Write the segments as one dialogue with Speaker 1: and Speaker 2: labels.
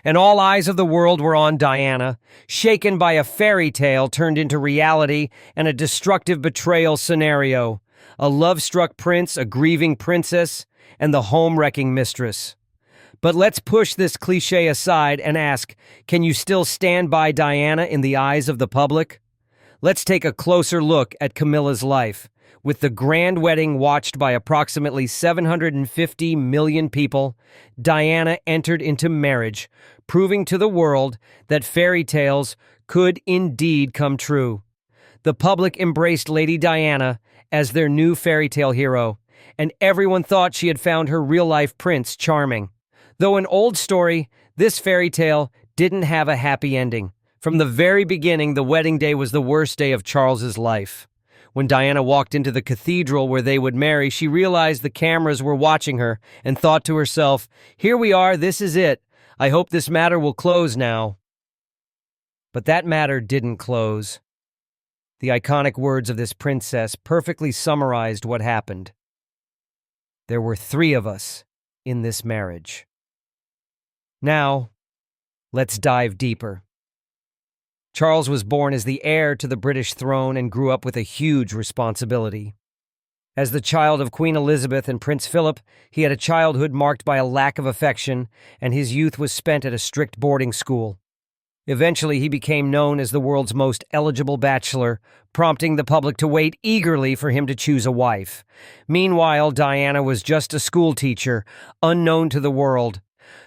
Speaker 1: and all eyes of the world were on Diana, shaken by a fairy tale turned into reality and a destructive betrayal scenario. A love-struck prince, a grieving princess, and the home-wrecking mistress. But let's push this cliché aside and ask, can you still stand by Diana in the eyes of the public? Let's take a closer look at Camilla's life. With the grand wedding watched by approximately 750 million people, Diana entered into marriage, proving to the world that fairy tales could indeed come true. The public embraced Lady Diana as their new fairy tale hero, and everyone thought she had found her real-life Prince Charming. Though an old story, this fairy tale didn't have a happy ending. From the very beginning, the wedding day was the worst day of Charles's life. When Diana walked into the cathedral where they would marry, she realized the cameras were watching her and thought to herself, "Here we are, this is it. I hope this matter will close now." But that matter didn't close. The iconic words of this princess perfectly summarized what happened. There were 3 of us in this marriage. Now, let's dive deeper. Charles was born as the heir to the British throne and grew up with a huge responsibility. As the child of Queen Elizabeth and Prince Philip, he had a childhood marked by a lack of affection, and his youth was spent at a strict boarding school. Eventually, he became known as the world's most eligible bachelor, prompting the public to wait eagerly for him to choose a wife. Meanwhile, Diana was just a school teacher, unknown to the world.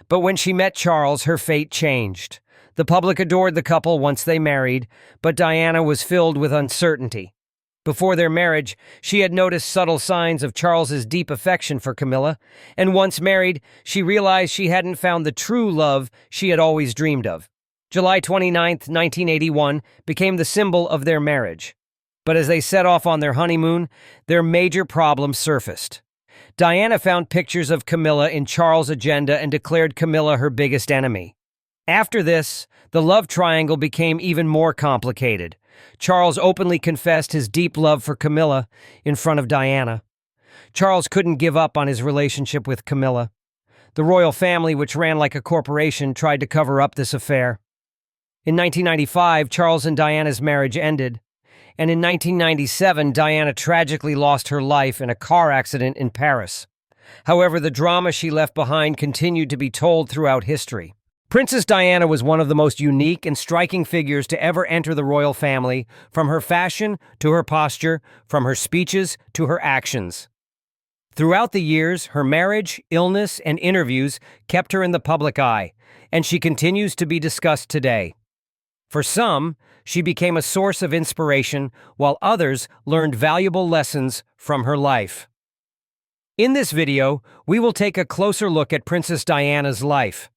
Speaker 1: But when she met Charles, her fate changed. The public adored the couple once they married, but Diana was filled with uncertainty. Before their marriage, she had noticed subtle signs of Charles's deep affection for Camilla, and once married, she realized she hadn't found the true love she had always dreamed of. July 29, 1981, became the symbol of their marriage. But as they set off on their honeymoon, their major problems surfaced. Diana found pictures of Camilla in Charles' agenda and declared Camilla her biggest enemy. After this, the love triangle became even more complicated. Charles openly confessed his deep love for Camilla in front of Diana. Charles couldn't give up on his relationship with Camilla. The royal family, which ran like a corporation, tried to cover up this affair. In 1995, Charles and Diana's marriage ended, and in 1997, Diana tragically lost her life in a car accident in Paris. However, the drama she left behind continued to be told throughout history. Princess Diana was one of the most unique and striking figures to ever enter the royal family, from her fashion to her posture, from her speeches to her actions. Throughout the years, her marriage, illness, and interviews kept her in the public eye, and she continues to be discussed today. For some, she became a source of inspiration, while others learned valuable lessons from her life. In this video, we will take a closer look at Princess Diana's life.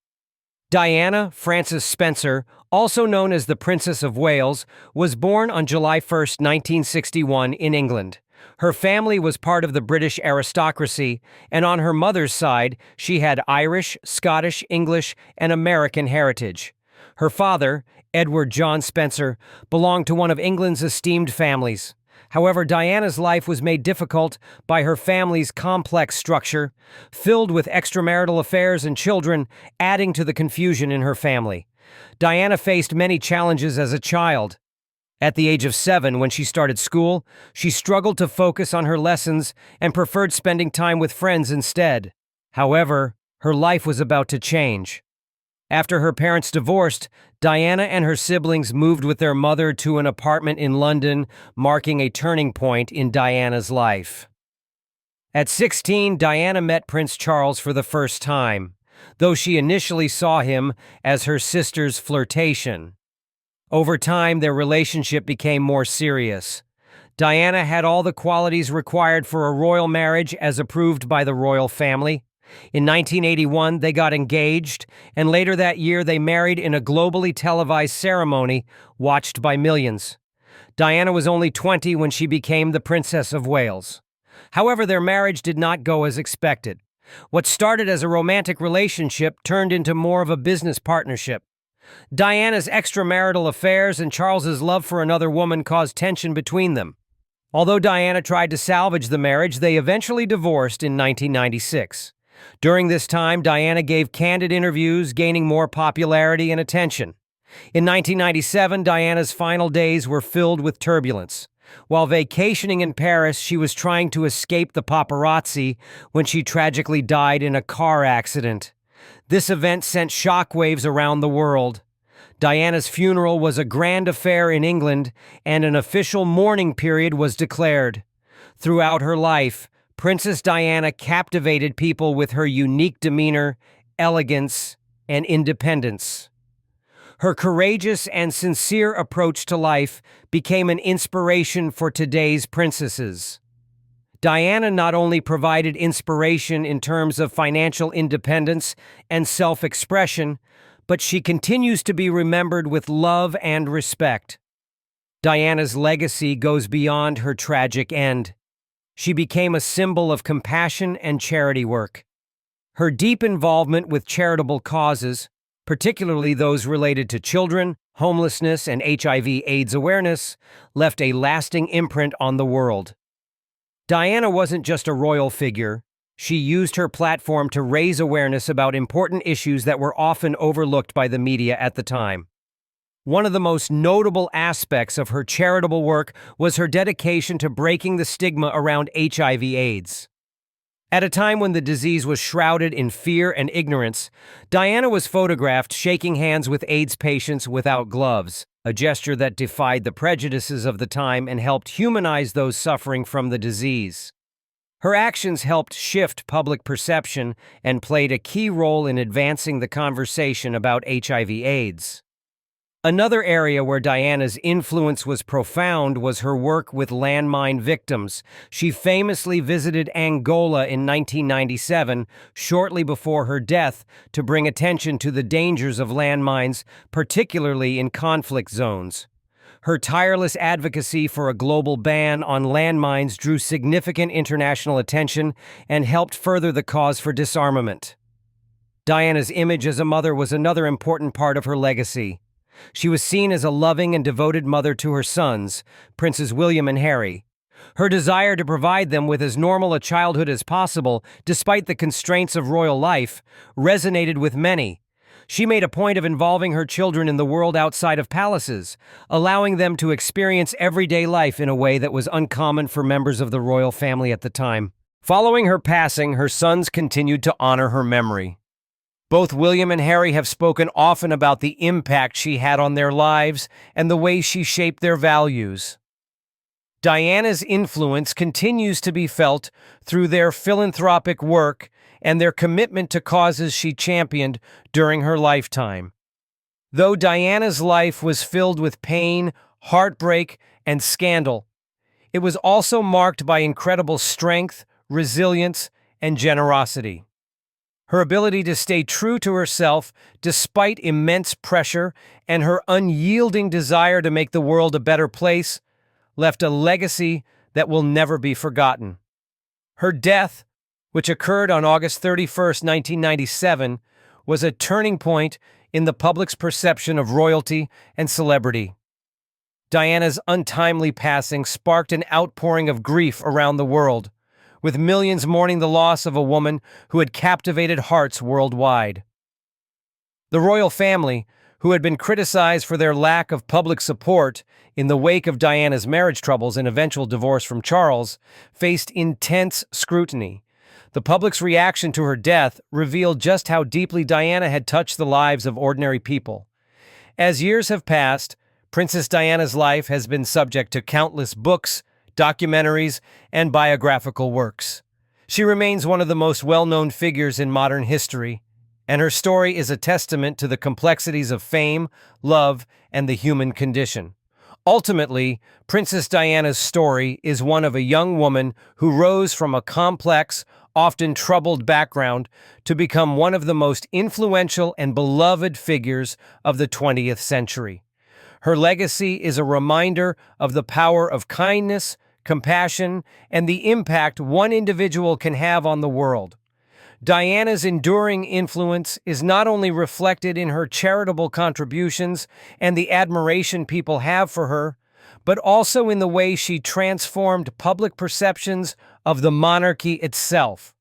Speaker 1: Diana Frances Spencer, also known as the Princess of Wales, was born on July 1, 1961, in England. Her family was part of the British aristocracy, and on her mother's side, she had Irish, Scottish, English, and American heritage. Her father, Edward John Spencer, belonged to one of England's esteemed families. However, Diana's life was made difficult by her family's complex structure, filled with extramarital affairs and children, adding to the confusion in her family. Diana faced many challenges as a child. At the age of 7, when she started school, she struggled to focus on her lessons and preferred spending time with friends instead. However, her life was about to change. After her parents divorced, Diana and her siblings moved with their mother to an apartment in London, marking a turning point in Diana's life. At 16, Diana met Prince Charles for the first time, though she initially saw him as her sister's flirtation. Over time, their relationship became more serious. Diana had all the qualities required for a royal marriage as approved by the royal family. In 1981, they got engaged, and later that year they married in a globally televised ceremony watched by millions. Diana was only 20 when she became the Princess of Wales. However, their marriage did not go as expected. What started as a romantic relationship turned into more of a business partnership. Diana's extramarital affairs and Charles's love for another woman caused tension between them. Although Diana tried to salvage the marriage, they eventually divorced in 1996. During this time, Diana gave candid interviews, gaining more popularity and attention. In 1997, Diana's final days were filled with turbulence. While vacationing in Paris, she was trying to escape the paparazzi when she tragically died in a car accident. This event sent shockwaves around the world. Diana's funeral was a grand affair in England, and an official mourning period was declared. Throughout her life, Princess Diana captivated people with her unique demeanor, elegance, and independence. Her courageous and sincere approach to life became an inspiration for today's princesses. Diana not only provided inspiration in terms of financial independence and self-expression, but she continues to be remembered with love and respect. Diana's legacy goes beyond her tragic end. She became a symbol of compassion and charity work. Her deep involvement with charitable causes, particularly those related to children, homelessness, and HIV/AIDS awareness, left a lasting imprint on the world. Diana wasn't just a royal figure. She used her platform to raise awareness about important issues that were often overlooked by the media at the time. One of the most notable aspects of her charitable work was her dedication to breaking the stigma around HIV/AIDS. At a time when the disease was shrouded in fear and ignorance, Diana was photographed shaking hands with AIDS patients without gloves, a gesture that defied the prejudices of the time and helped humanize those suffering from the disease. Her actions helped shift public perception and played a key role in advancing the conversation about HIV/AIDS. Another area where Diana's influence was profound was her work with landmine victims. She famously visited Angola in 1997, shortly before her death, to bring attention to the dangers of landmines, particularly in conflict zones. Her tireless advocacy for a global ban on landmines drew significant international attention and helped further the cause for disarmament. Diana's image as a mother was another important part of her legacy. She was seen as a loving and devoted mother to her sons, Princes William and Harry. Her desire to provide them with as normal a childhood as possible, despite the constraints of royal life, resonated with many. She made a point of involving her children in the world outside of palaces, allowing them to experience everyday life in a way that was uncommon for members of the royal family at the time. Following her passing, her sons continued to honor her memory. Both William and Harry have spoken often about the impact she had on their lives and the way she shaped their values. Diana's influence continues to be felt through their philanthropic work and their commitment to causes she championed during her lifetime. Though Diana's life was filled with pain, heartbreak, and scandal, it was also marked by incredible strength, resilience, and generosity. Her ability to stay true to herself despite immense pressure and her unyielding desire to make the world a better place left a legacy that will never be forgotten. Her death, which occurred on August 31st, 1997, was a turning point in the public's perception of royalty and celebrity. Diana's untimely passing sparked an outpouring of grief around the world, with millions mourning the loss of a woman who had captivated hearts worldwide. The royal family, who had been criticized for their lack of public support in the wake of Diana's marriage troubles and eventual divorce from Charles, faced intense scrutiny. The public's reaction to her death revealed just how deeply Diana had touched the lives of ordinary people. As years have passed, Princess Diana's life has been subject to countless books, documentaries, and biographical works. She remains one of the most well-known figures in modern history, and her story is a testament to the complexities of fame, love, and the human condition. Ultimately, Princess Diana's story is one of a young woman who rose from a complex, often troubled background to become one of the most influential and beloved figures of the 20th century. Her legacy is a reminder of the power of kindness, compassion, and the impact one individual can have on the world. Diana's enduring influence is not only reflected in her charitable contributions and the admiration people have for her, but also in the way she transformed public perceptions of the monarchy itself.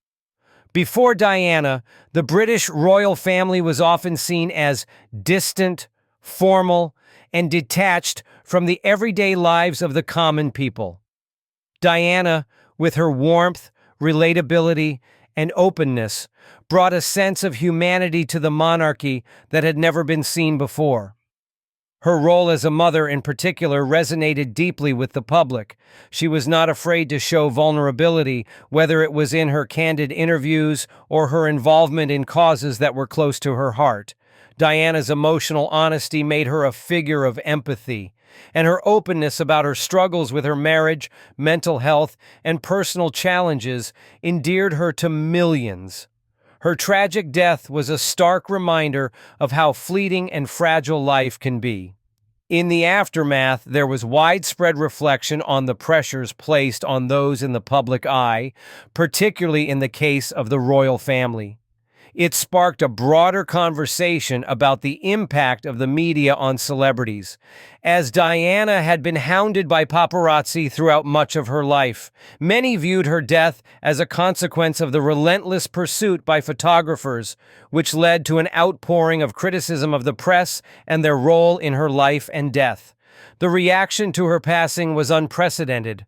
Speaker 1: Before Diana, the British royal family was often seen as distant, formal, and detached from the everyday lives of the common people. Diana, with her warmth, relatability, and openness, brought a sense of humanity to the monarchy that had never been seen before. Her role as a mother in particular resonated deeply with the public. She was not afraid to show vulnerability, whether it was in her candid interviews or her involvement in causes that were close to her heart. Diana's emotional honesty made her a figure of empathy, and her openness about her struggles with her marriage, mental health, and personal challenges endeared her to millions. Her tragic death was a stark reminder of how fleeting and fragile life can be. In the aftermath, there was widespread reflection on the pressures placed on those in the public eye, particularly in the case of the royal family. It sparked a broader conversation about the impact of the media on celebrities. As Diana had been hounded by paparazzi throughout much of her life, many viewed her death as a consequence of the relentless pursuit by photographers, which led to an outpouring of criticism of the press and their role in her life and death. The reaction to her passing was unprecedented.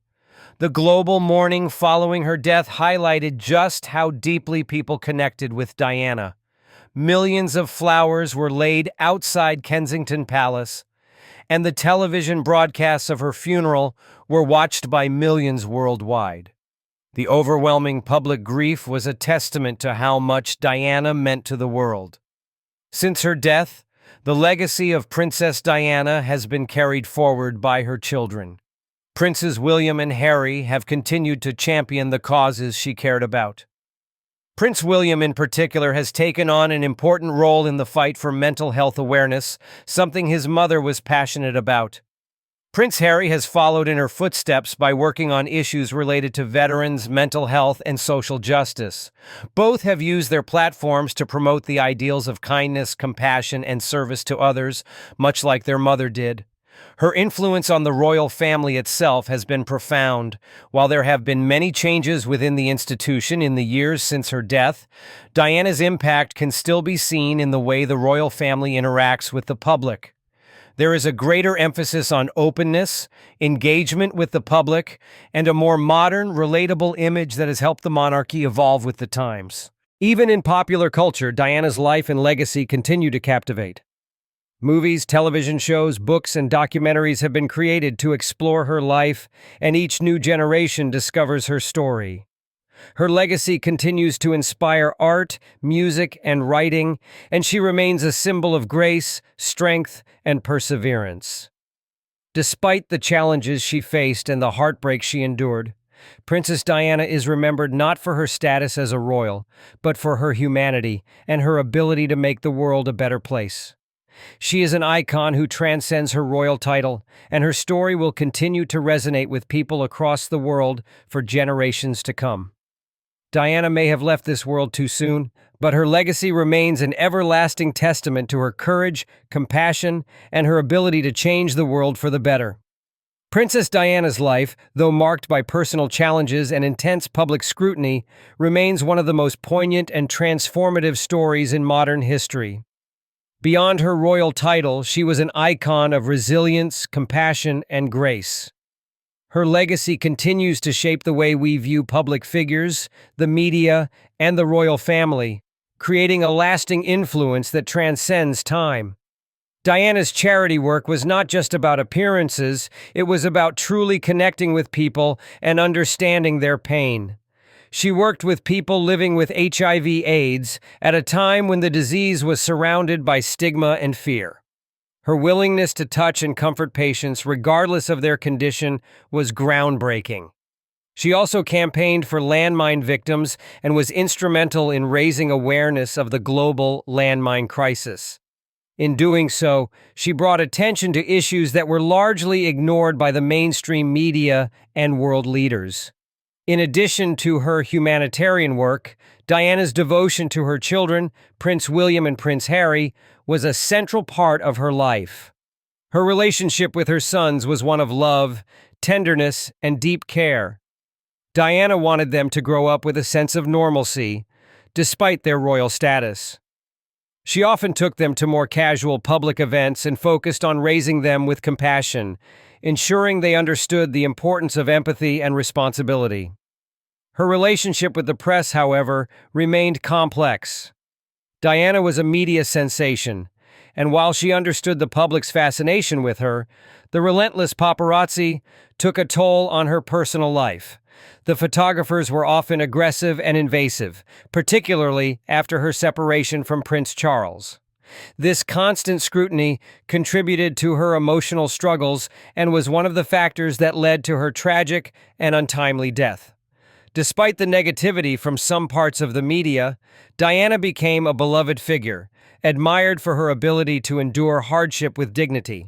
Speaker 1: The global mourning following her death highlighted just how deeply people connected with Diana. Millions of flowers were laid outside Kensington Palace, and the television broadcasts of her funeral were watched by millions worldwide. The overwhelming public grief was a testament to how much Diana meant to the world. Since her death, the legacy of Princess Diana has been carried forward by her children. Princes William and Harry have continued to champion the causes she cared about. Prince William, in particular, has taken on an important role in the fight for mental health awareness, something his mother was passionate about. Prince Harry has followed in her footsteps by working on issues related to veterans, mental health, and social justice. Both have used their platforms to promote the ideals of kindness, compassion, and service to others, much like their mother did. Her influence on the royal family itself has been profound. While there have been many changes within the institution in the years since her death, Diana's impact can still be seen in the way the royal family interacts with the public. There is a greater emphasis on openness, engagement with the public, and a more modern, relatable image that has helped the monarchy evolve with the times. Even in popular culture, Diana's life and legacy continue to captivate. Movies, television shows, books, and documentaries have been created to explore her life, and each new generation discovers her story. Her legacy continues to inspire art, music, and writing, and she remains a symbol of grace, strength, and perseverance. Despite the challenges she faced and the heartbreak she endured, Princess Diana is remembered not for her status as a royal, but for her humanity and her ability to make the world a better place. She is an icon who transcends her royal title, and her story will continue to resonate with people across the world for generations to come. Diana may have left this world too soon, but her legacy remains an everlasting testament to her courage, compassion, and her ability to change the world for the better. Princess Diana's life, though marked by personal challenges and intense public scrutiny, remains one of the most poignant and transformative stories in modern history. Beyond her royal title, she was an icon of resilience, compassion, and grace. Her legacy continues to shape the way we view public figures, the media, and the royal family, creating a lasting influence that transcends time. Diana's charity work was not just about appearances, it was about truly connecting with people and understanding their pain. She worked with people living with HIV/AIDS at a time when the disease was surrounded by stigma and fear. Her willingness to touch and comfort patients regardless of their condition was groundbreaking. She also campaigned for landmine victims and was instrumental in raising awareness of the global landmine crisis. In doing so, she brought attention to issues that were largely ignored by the mainstream media and world leaders. In addition to her humanitarian work, Diana's devotion to her children, Prince William and Prince Harry, was a central part of her life. Her relationship with her sons was one of love, tenderness, and deep care. Diana wanted them to grow up with a sense of normalcy, despite their royal status. She often took them to more casual public events and focused on raising them with compassion, ensuring they understood the importance of empathy and responsibility. Her relationship with the press, however, remained complex. Diana was a media sensation, and while she understood the public's fascination with her, the relentless paparazzi took a toll on her personal life. The photographers were often aggressive and invasive, particularly after her separation from Prince Charles. This constant scrutiny contributed to her emotional struggles and was one of the factors that led to her tragic and untimely death. Despite the negativity from some parts of the media, Diana became a beloved figure, admired for her ability to endure hardship with dignity.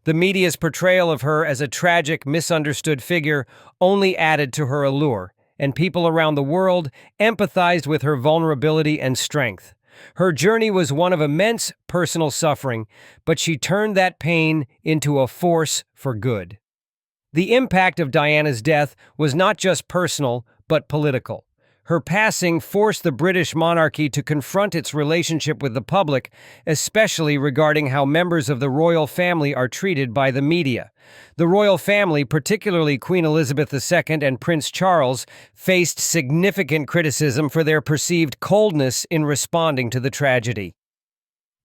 Speaker 1: The media's portrayal of her as a tragic, misunderstood figure only added to her allure, and people around the world empathized with her vulnerability and strength. Her journey was one of immense personal suffering, but she turned that pain into a force for good. The impact of Diana's death was not just personal, but political. Her passing forced the British monarchy to confront its relationship with the public, especially regarding how members of the royal family are treated by the media. The royal family, particularly Queen Elizabeth II and Prince Charles, faced significant criticism for their perceived coldness in responding to the tragedy.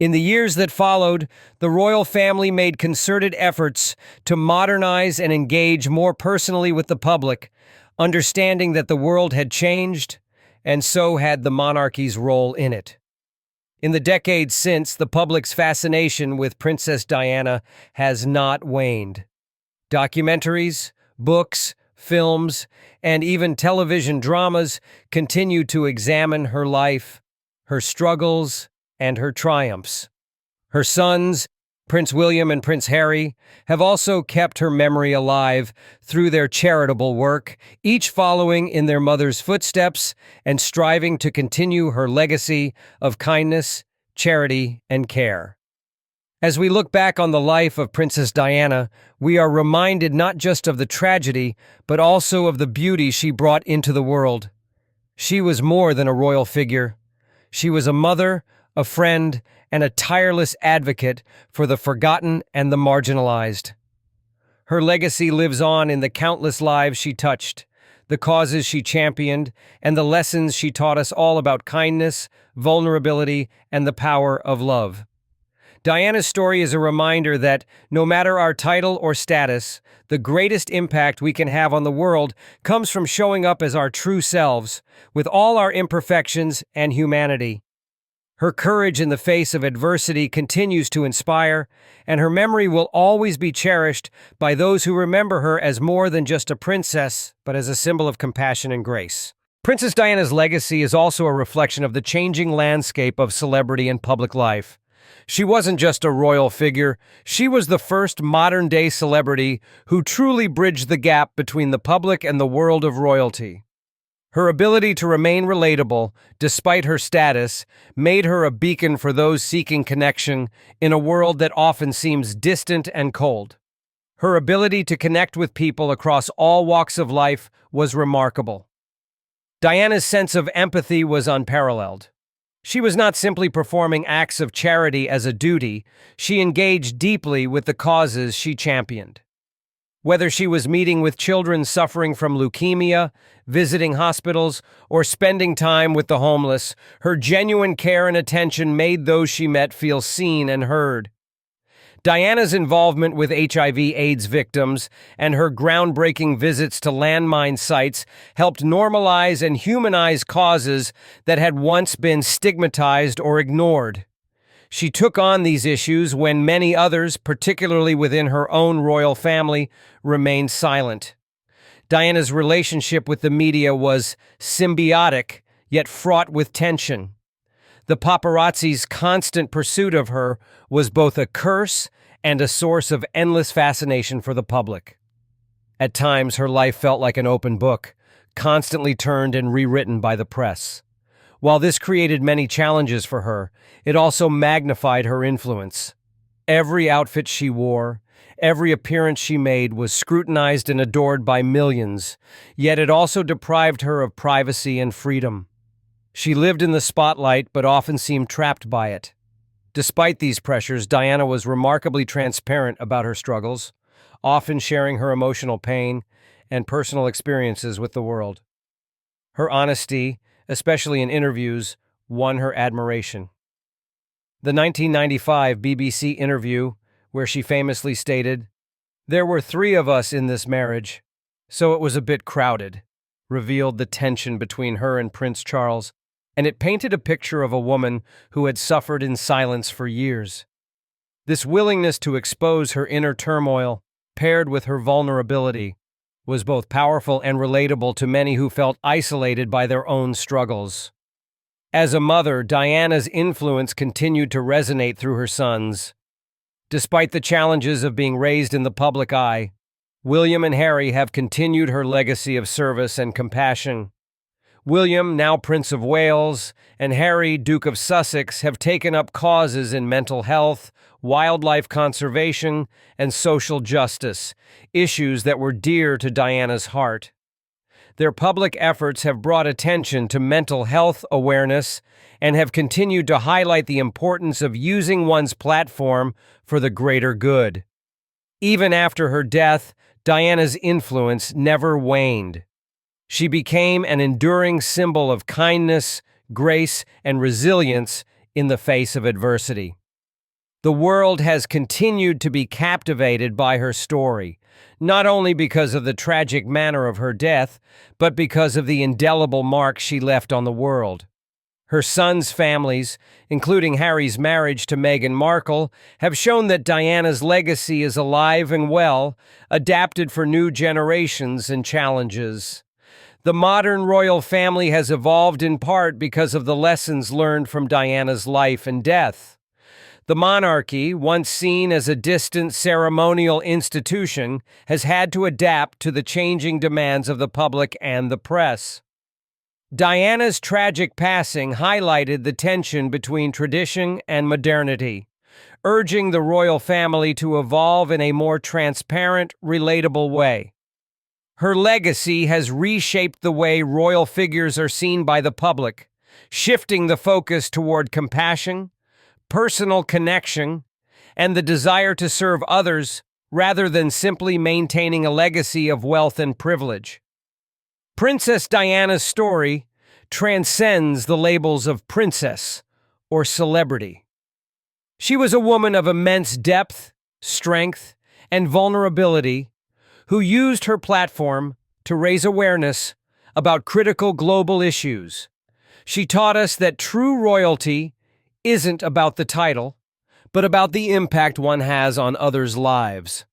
Speaker 1: In the years that followed, the royal family made concerted efforts to modernize and engage more personally with the public, understanding that the world had changed, and so had the monarchy's role in it. In the decades since, the public's fascination with Princess Diana has not waned. Documentaries, books, films, and even television dramas continue to examine her life, her struggles, and her triumphs. Her sons, Prince William and Prince Harry, have also kept her memory alive through their charitable work, each following in their mother's footsteps and striving to continue her legacy of kindness, charity, and care. As we look back on the life of Princess Diana, we are reminded not just of the tragedy, but also of the beauty she brought into the world. She was more than a royal figure. She was a mother, a friend, and a tireless advocate for the forgotten and the marginalized. Her legacy lives on in the countless lives she touched, the causes she championed, and the lessons she taught us all about kindness, vulnerability, and the power of love. Diana's story is a reminder that, no matter our title or status, the greatest impact we can have on the world comes from showing up as our true selves, with all our imperfections and humanity. Her courage in the face of adversity continues to inspire, and her memory will always be cherished by those who remember her as more than just a princess, but as a symbol of compassion and grace. Princess Diana's legacy is also a reflection of the changing landscape of celebrity and public life. She wasn't just a royal figure, she was the first modern-day celebrity who truly bridged the gap between the public and the world of royalty. Her ability to remain relatable, despite her status, made her a beacon for those seeking connection in a world that often seems distant and cold. Her ability to connect with people across all walks of life was remarkable. Diana's sense of empathy was unparalleled. She was not simply performing acts of charity as a duty, she engaged deeply with the causes she championed. Whether she was meeting with children suffering from leukemia, visiting hospitals, or spending time with the homeless, her genuine care and attention made those she met feel seen and heard. Diana's involvement with HIV/AIDS victims and her groundbreaking visits to landmine sites helped normalize and humanize causes that had once been stigmatized or ignored. She took on these issues when many others, particularly within her own royal family, remained silent. Diana's relationship with the media was symbiotic, yet fraught with tension. The paparazzi's constant pursuit of her was both a curse and a source of endless fascination for the public. At times, her life felt like an open book, constantly turned and rewritten by the press. While this created many challenges for her, it also magnified her influence. Every outfit she wore, every appearance she made was scrutinized and adored by millions, yet it also deprived her of privacy and freedom. She lived in the spotlight but often seemed trapped by it. Despite these pressures, Diana was remarkably transparent about her struggles, often sharing her emotional pain and personal experiences with the world. Her honesty, especially in interviews, won her admiration. The 1995 BBC interview, where she famously stated, "There were 3 of us in this marriage, so it was a bit crowded," revealed the tension between her and Prince Charles, and it painted a picture of a woman who had suffered in silence for years. This willingness to expose her inner turmoil, paired with her vulnerability, was both powerful and relatable to many who felt isolated by their own struggles. As a mother, Diana's influence continued to resonate through her sons. Despite the challenges of being raised in the public eye, William and Harry have continued her legacy of service and compassion. William, now Prince of Wales, and Harry, Duke of Sussex, have taken up causes in mental health, wildlife conservation, and social justice, issues that were dear to Diana's heart. Their public efforts have brought attention to mental health awareness and have continued to highlight the importance of using one's platform for the greater good. Even after her death, Diana's influence never waned. She became an enduring symbol of kindness, grace, and resilience in the face of adversity. The world has continued to be captivated by her story, not only because of the tragic manner of her death, but because of the indelible mark she left on the world. Her sons' families, including Harry's marriage to Meghan Markle, have shown that Diana's legacy is alive and well, adapted for new generations and challenges. The modern royal family has evolved in part because of the lessons learned from Diana's life and death. The monarchy, once seen as a distant ceremonial institution, has had to adapt to the changing demands of the public and the press. Diana's tragic passing highlighted the tension between tradition and modernity, urging the royal family to evolve in a more transparent, relatable way. Her legacy has reshaped the way royal figures are seen by the public, shifting the focus toward compassion, personal connection, and the desire to serve others rather than simply maintaining a legacy of wealth and privilege. Princess Diana's story transcends the labels of princess or celebrity. She was a woman of immense depth, strength, and vulnerability who used her platform to raise awareness about critical global issues. She taught us that true royalty isn't about the title, but about the impact one has on others' lives.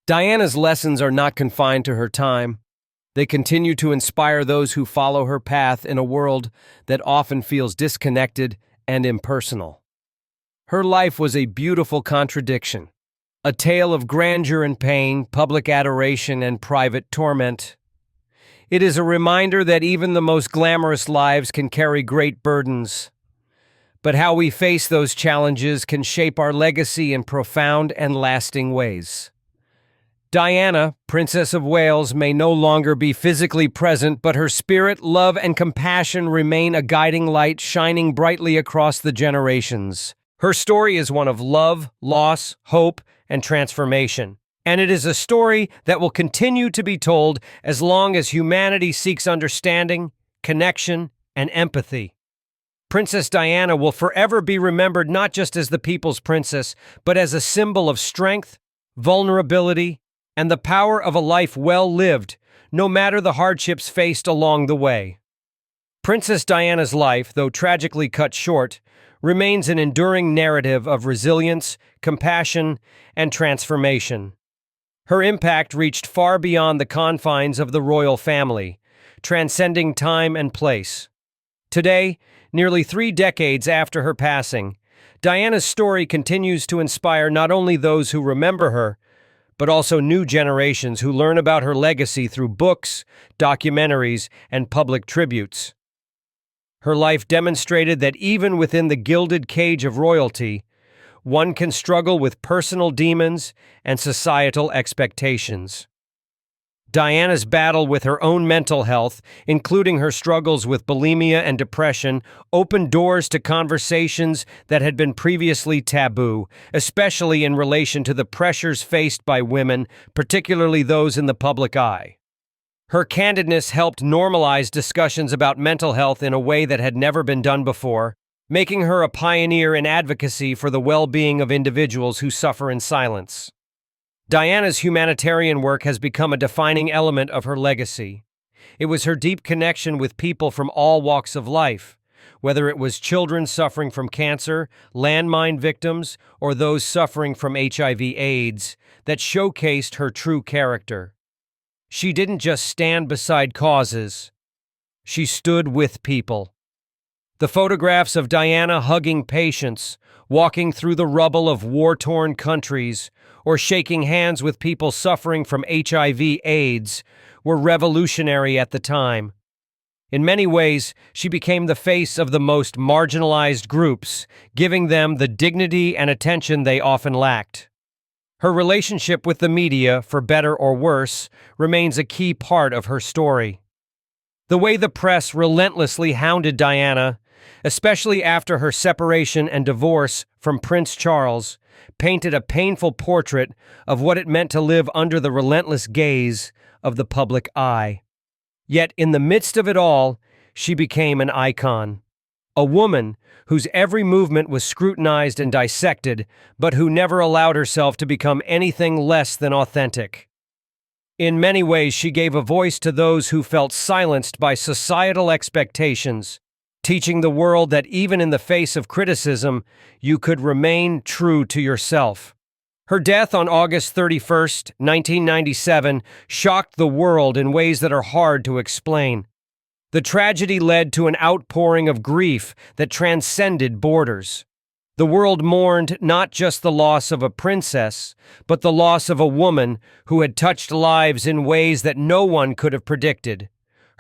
Speaker 1: Diana's lessons are not confined to her time. They continue to inspire those who follow her path in a world that often feels disconnected and impersonal. Her life was a beautiful contradiction, a tale of grandeur and pain, public adoration and private torment. It is a reminder that even the most glamorous lives can carry great burdens. But how we face those challenges can shape our legacy in profound and lasting ways. Diana, Princess of Wales, may no longer be physically present, but her spirit, love, and compassion remain a guiding light shining brightly across the generations. Her story is one of love, loss, hope, and transformation. And it is a story that will continue to be told as long as humanity seeks understanding, connection, and empathy. Princess Diana will forever be remembered not just as the people's princess, but as a symbol of strength, vulnerability, and the power of a life well lived, no matter the hardships faced along the way. Princess Diana's life, though tragically cut short, remains an enduring narrative of resilience, compassion, and transformation. Her impact reached far beyond the confines of the royal family, transcending time and place. Today, nearly 3 decades after her passing, Diana's story continues to inspire not only those who remember her, but also new generations who learn about her legacy through books, documentaries, and public tributes. Her life demonstrated that even within the gilded cage of royalty, one can struggle with personal demons and societal expectations. Diana's battle with her own mental health, including her struggles with bulimia and depression, opened doors to conversations that had been previously taboo, especially in relation to the pressures faced by women, particularly those in the public eye. Her candidness helped normalize discussions about mental health in a way that had never been done before, making her a pioneer in advocacy for the well-being of individuals who suffer in silence. Diana's humanitarian work has become a defining element of her legacy. It was her deep connection with people from all walks of life, whether it was children suffering from cancer, landmine victims, or those suffering from HIV/AIDS, that showcased her true character. She didn't just stand beside causes. She stood with people. The photographs of Diana hugging patients, walking through the rubble of war-torn countries, or shaking hands with people suffering from HIV/AIDS were revolutionary at the time. In many ways, she became the face of the most marginalized groups, giving them the dignity and attention they often lacked. Her relationship with the media, for better or worse, remains a key part of her story. The way the press relentlessly hounded Diana, especially after her separation and divorce from Prince Charles, painted a painful portrait of what it meant to live under the relentless gaze of the public eye. Yet in the midst of it all, she became an icon. A woman whose every movement was scrutinized and dissected, but who never allowed herself to become anything less than authentic. In many ways, she gave a voice to those who felt silenced by societal expectations, teaching the world that even in the face of criticism, you could remain true to yourself. Her death on August 31st, 1997, shocked the world in ways that are hard to explain. The tragedy led to an outpouring of grief that transcended borders. The world mourned not just the loss of a princess, but the loss of a woman who had touched lives in ways that no one could have predicted.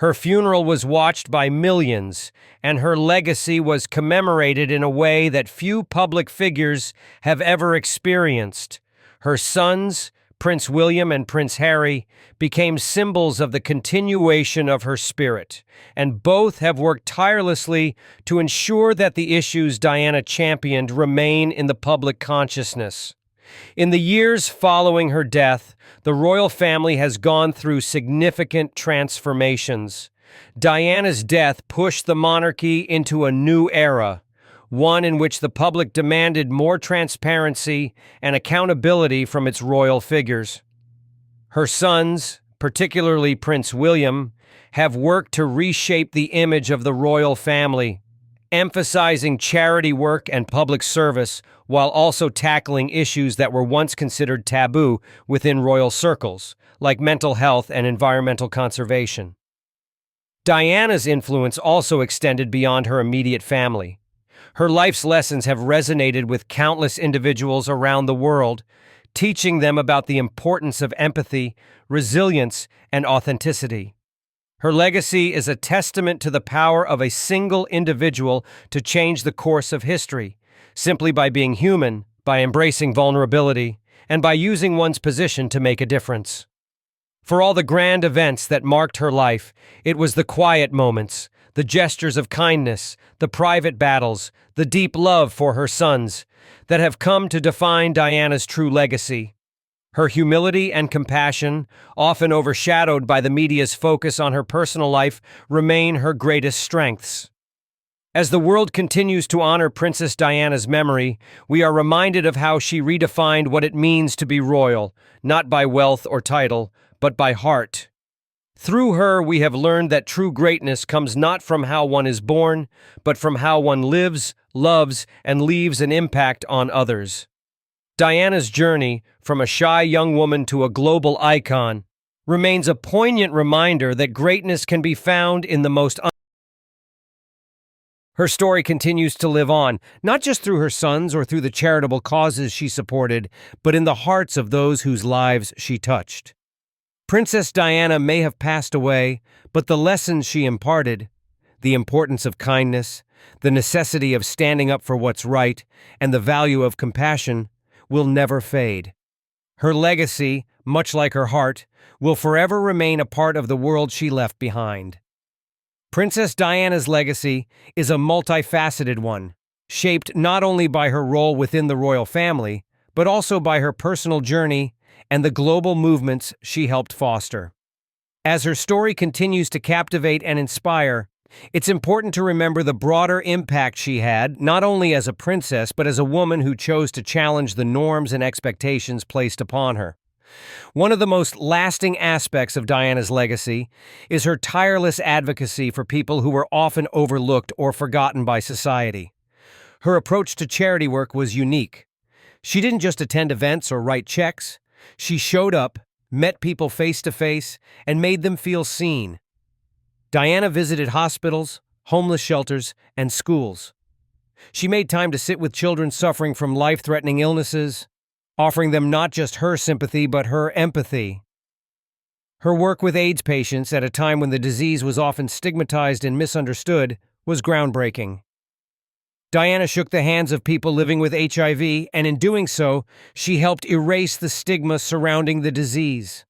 Speaker 1: Her funeral was watched by millions, and her legacy was commemorated in a way that few public figures have ever experienced. Her sons, Prince William and Prince Harry, became symbols of the continuation of her spirit, and both have worked tirelessly to ensure that the issues Diana championed remain in the public consciousness. In the years following her death, the royal family has gone through significant transformations. Diana's death pushed the monarchy into a new era, one in which the public demanded more transparency and accountability from its royal figures. Her sons, particularly Prince William, have worked to reshape the image of the royal family, emphasizing charity work and public service while also tackling issues that were once considered taboo within royal circles, like mental health and environmental conservation. Diana's influence also extended beyond her immediate family. Her life's lessons have resonated with countless individuals around the world, teaching them about the importance of empathy, resilience, and authenticity. Her legacy is a testament to the power of a single individual to change the course of history, simply by being human, by embracing vulnerability, and by using one's position to make a difference. For all the grand events that marked her life, it was the quiet moments, the gestures of kindness, the private battles, the deep love for her sons, that have come to define Diana's true legacy. Her humility and compassion, often overshadowed by the media's focus on her personal life, remain her greatest strengths. As the world continues to honor Princess Diana's memory, we are reminded of how she redefined what it means to be royal, not by wealth or title, but by heart. Through her, we have learned that true greatness comes not from how one is born, but from how one lives, loves, and leaves an impact on others. Diana's journey, from a shy young woman to a global icon, remains a poignant reminder that greatness can be found in the most Her story continues to live on, not just through her sons or through the charitable causes she supported, but in the hearts of those whose lives she touched. Princess Diana may have passed away, but the lessons she imparted, the importance of kindness, the necessity of standing up for what's right, and the value of compassion, will never fade. Her legacy, much like her heart, will forever remain a part of the world she left behind. Princess Diana's legacy is a multifaceted one, shaped not only by her role within the royal family, but also by her personal journey and the global movements she helped foster. As her story continues to captivate and inspire, it's important to remember the broader impact she had, not only as a princess, but as a woman who chose to challenge the norms and expectations placed upon her. One of the most lasting aspects of Diana's legacy is her tireless advocacy for people who were often overlooked or forgotten by society. Her approach to charity work was unique. She didn't just attend events or write checks. She showed up, met people face to face, and made them feel seen. Diana visited hospitals, homeless shelters, and schools. She made time to sit with children suffering from life-threatening illnesses, offering them not just her sympathy but her empathy. Her work with AIDS patients at a time when the disease was often stigmatized and misunderstood was groundbreaking. Diana shook the hands of people living with HIV, and in doing so, she helped erase the stigma surrounding the disease.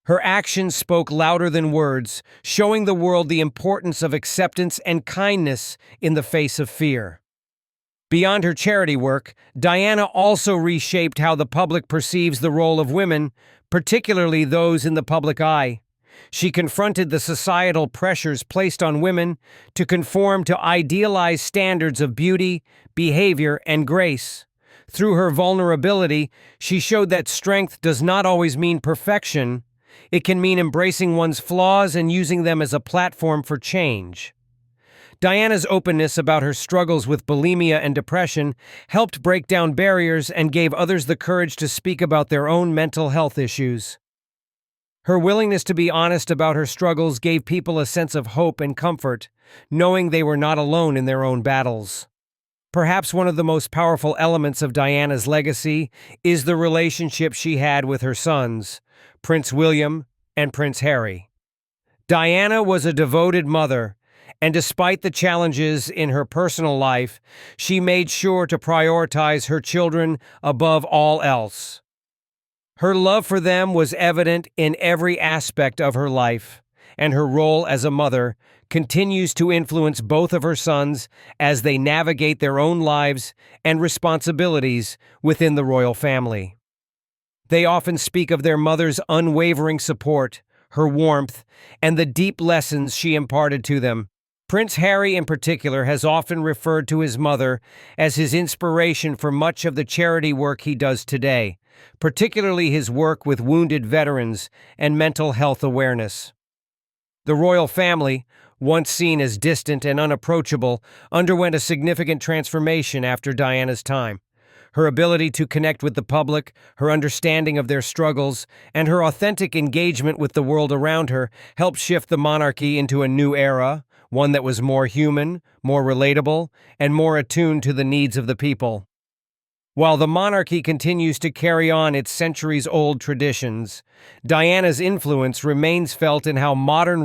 Speaker 1: Her actions spoke louder than words, showing the world the importance of acceptance and kindness in the face of fear. Beyond her charity work, Diana also reshaped how the public perceives the role of women, particularly those in the public eye. She confronted the societal pressures placed on women to conform to idealized standards of beauty, behavior, and grace. Through her vulnerability, she showed that strength does not always mean perfection. It can mean embracing one's flaws and using them as a platform for change. Diana's openness about her struggles with bulimia and depression helped break down barriers and gave others the courage to speak about their own mental health issues. Her willingness to be honest about her struggles gave people a sense of hope and comfort, knowing they were not alone in their own battles. Perhaps one of the most powerful elements of Diana's legacy is the relationship she had with her sons, Prince William and Prince Harry. Diana was a devoted mother, and despite the challenges in her personal life, she made sure to prioritize her children above all else. Her love for them was evident in every aspect of her life, and her role as a mother continues to influence both of her sons as they navigate their own lives and responsibilities within the royal family. They often speak of their mother's unwavering support, her warmth, and the deep lessons she imparted to them. Prince Harry in particular has often referred to his mother as his inspiration for much of the charity work he does today, particularly his work with wounded veterans and mental health awareness. The royal family, once seen as distant and unapproachable, underwent a significant transformation after Diana's time. Her ability to connect with the public, her understanding of their struggles, and her authentic engagement with the world around her helped shift the monarchy into a new era, one that was more human, more relatable, and more attuned to the needs of the people. While the monarchy continues to carry on its centuries-old traditions, Diana's influence remains felt in how modern